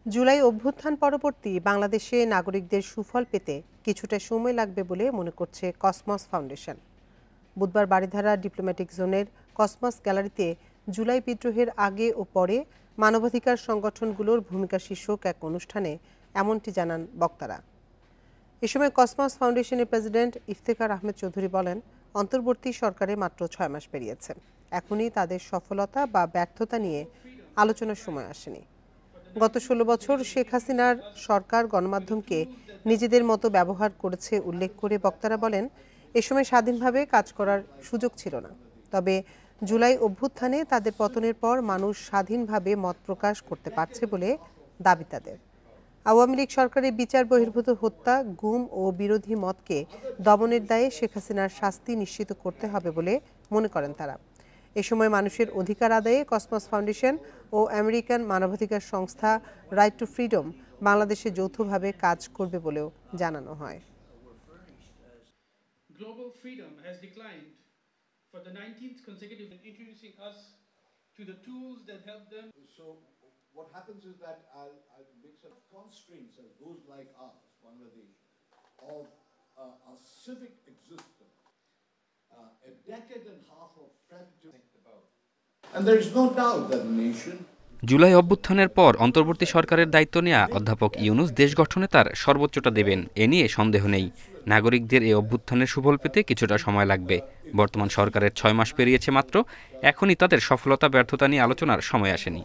জুলাই অভ্যুত্থান পরবর্তী বাংলাদেশে নাগরিকদের সুফল পেতে কিছুটা সময় লাগবে বলে মনে করছে কসমস ফাউন্ডেশন। বুধবার বারিধারা ডিপ্লোম্যাটিক জোনের কসমস গ্যালারিতে জুলাই বিদ্রোহের আগে ও পরে মানবাধিকার সংগঠনগুলোর ভূমিকা শীর্ষক এক অনুষ্ঠানে এমনটি জানান বক্তারা। এ সময় কসমস ফাউন্ডেশনের প্রেসিডেন্ট ইফতেখার আহমেদ চৌধুরী বলেন, অন্তর্বর্তী সরকারে মাত্র 6 মাস পেরিয়েছে, এখনই তাদের সফলতা বা ব্যর্থতা নিয়ে আলোচনার সময় আসেনি। গত 16 বছর শেখ হাসিনার সরকার গণমাধ্যমকে নিজেদের মতো ব্যবহার করেছে উল্লেখ করে বক্তারা বলেন, এ সময় স্বাধীনভাবে কাজ করার সুযোগ ছিল না। তবে জুলাই অভ্যুত্থানে তাদের পতনের পর মানুষ স্বাধীনভাবে মত প্রকাশ করতে পারছে বলে দাবি তাদের। আওয়ামী লীগ সরকারের বিচার বহির্ভূত হত্যা, গুম ও বিরোধী মতকে দমনের দায়ে শেখ হাসিনার শাস্তি নিশ্চিত করতে হবে বলে মনে করেন তারা। এ সময় মানুষের অধিকার আদায়ে কসমস ফাউন্ডেশন ও আমেরিকান মানবাধিকার সংস্থা রাইট টু ফ্রিডম বাংলাদেশে যৌথভাবে কাজ করবে বলেও জানানো হয়। Global freedom has declined for the 19th consecutive introducing us to the tools that help them. So what happens is that I'll make some constraints as those like ours, Bangladesh, of a civic existence, a decade and a half of fragility. And there is no doubt that the nation. July অভ্যুত্থানের পর অন্তর্বর্তী সরকারের দায়িত্ব নেওয়া অধ্যাপক ইউনূস দেশ গঠনে তার সর্বোচ্চটা দেবেন, এ নিয়ে সন্দেহ নেই। নাগরিকদের এই অভ্যুত্থানের সুফল পেতে কিছুটা সময় লাগবে। বর্তমান সরকারের 6 মাস পেরিয়েছে মাত্র, এখনই তাদের সফলতা ব্যর্থতা নিয়ে আলোচনার সময় আসেনি।